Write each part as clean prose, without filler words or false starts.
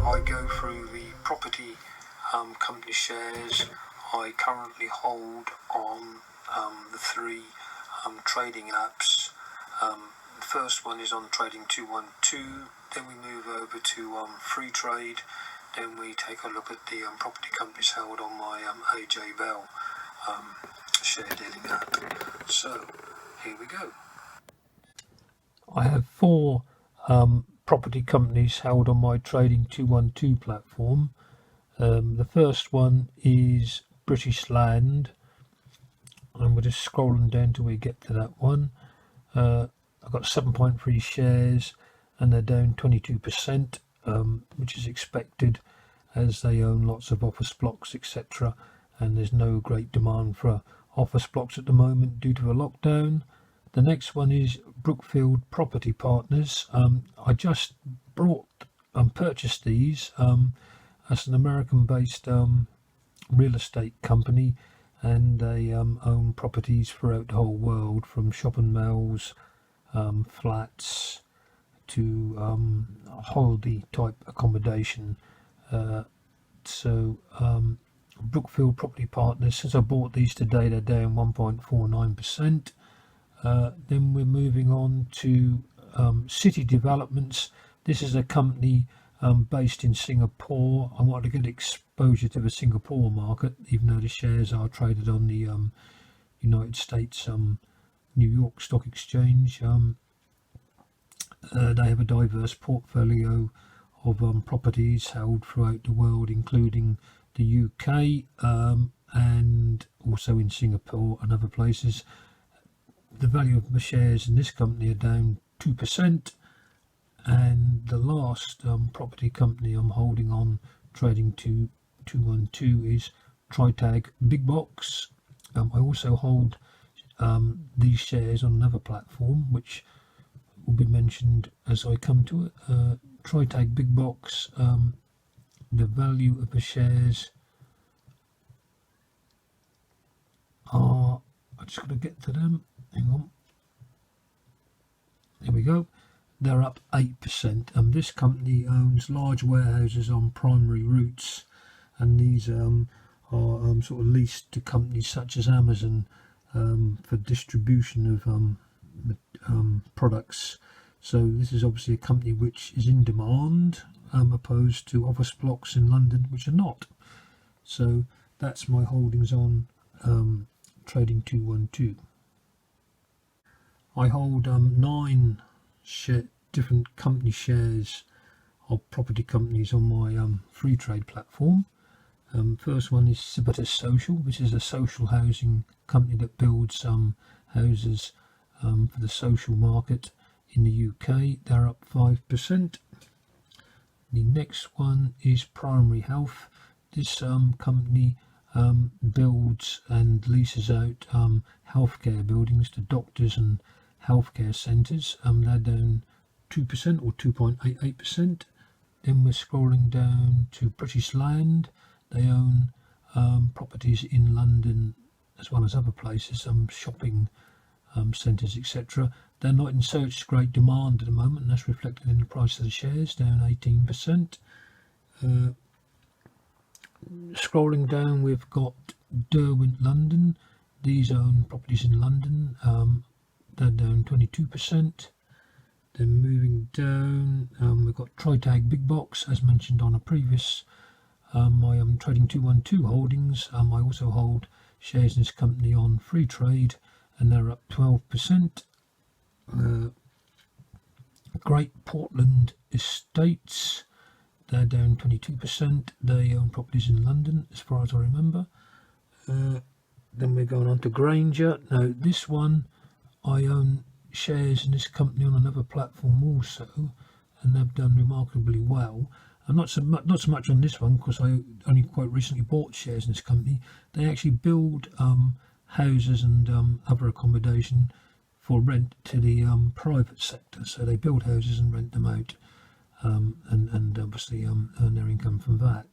I go through the property company shares I currently hold on the three trading apps. The first one is on Trading 212, then we move over to freetrade, then we take a look at the property companies held on my AJ Bell share dealing app. So here we go. I have four property companies held on my Trading 212 platform. The first one is British Land, and we're just scrolling down till we get to that one. I've got 7.3 shares and they're down 22%, which is expected as they own lots of office blocks, etc. And there's no great demand for office blocks at the moment due to a lockdown. The next one is Brookfield Property Partners. I just purchased these as an American-based real estate company, and they own properties throughout the whole world, from shopping malls, flats to holiday type accommodation. Brookfield Property Partners, since I bought these today, they're down 1.49%. Then we're moving on to City Developments. This is a company based in Singapore. I wanted to get exposure to the Singapore market, even though the shares are traded on the United States New York Stock Exchange. They have a diverse portfolio of properties held throughout the world, including the UK and also in Singapore and other places. The value of the shares in this company are down 2%. And the last property company I'm holding on Trading 212 is Tritag Big Box. I also hold these shares on another platform, which will be mentioned as I come to it. Tritag Big Box, the value of the shares are, I just got to get to them, hang on, there we go, they're up 8%. This company owns large warehouses on primary routes, and these are sort of leased to companies such as Amazon for distribution of products. So this is obviously a company which is in demand, opposed to office blocks in London which are not. So that's my holdings on Trading 212. I hold 9 different company shares of property companies on my free trade platform. First one is Civitas Social. This is a social housing company that builds houses for the social market in the UK. They're up 5%. The next one is Primary Health. This company builds and leases out healthcare buildings to doctors and healthcare centres. They're down 2% or 2.88%. Then we're scrolling down to British Land. They own properties in London as well as other places, shopping centres, etc. They're not in such great demand at the moment, and that's reflected in the price of the shares, down 18%. Scrolling down, we've got Derwent London. These own properties in London. They're down 22%. Then moving down, we've got Tritag Big Box, as mentioned on a previous my Trading 212 holdings. I also hold shares in this company on free trade, and they're up 12%. Great Portland Estates, they're down 22%. They own properties in London, as far as I remember. Then we're going on to Granger. Now this one, I own shares in this company on another platform also, and they've done remarkably well. And not so much on this one, because I only quite recently bought shares in this company. They actually build houses and other accommodation for rent to the private sector. So they build houses and rent them out, and obviously earn their income from that.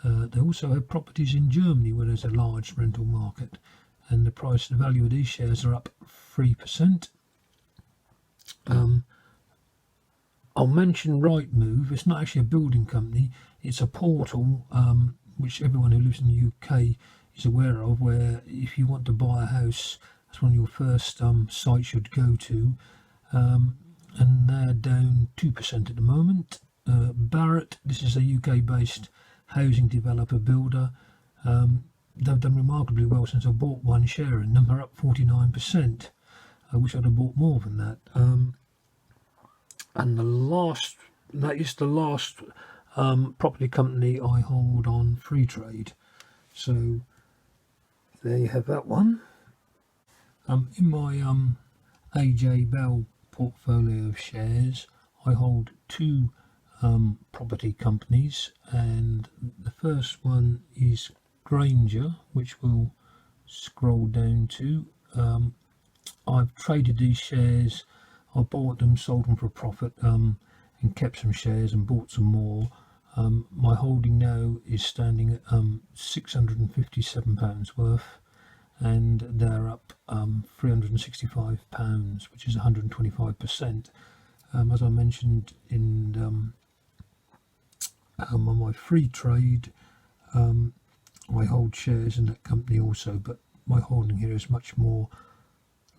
They also have properties in Germany where there's a large rental market, and the value of these shares are up 3%. I'll mention Rightmove. It's not actually a building company. It's a portal which everyone who lives in the UK is aware of, where if you want to buy a house, that's one of your first sites you'd go to. And they're down 2% at the moment. Barratt, this is a UK-based housing developer builder. They've done remarkably well since I bought one share in them. They're up 49%. I wish I'd have bought more than that. And that is the last property company I hold on freetrade. So there you have that one. In my AJ Bell portfolio of shares, I hold two property companies, and the first one is Granger, which we'll scroll down to. I've traded these shares. I bought them, sold them for a profit, and kept some shares and bought some more. My holding now is standing at £657 worth, and they're up £365, which is 125%. As I mentioned in on my free trade, I hold shares in that company also, but my holding here is much more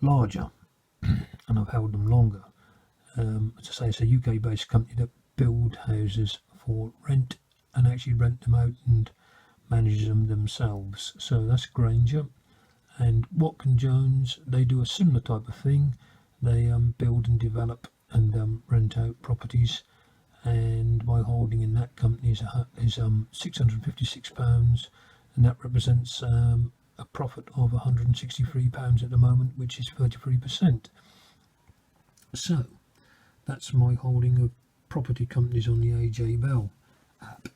larger and I've held them longer. As I say, it's a UK based company that build houses for rent and actually rent them out and manage them themselves. So that's Granger. And Watkin Jones, they do a similar type of thing. They build and develop and rent out properties, and my holding in that company is £656, and that represents a profit of £163 at the moment, which is 33%. So that's my holding of property companies on the AJ Bell app.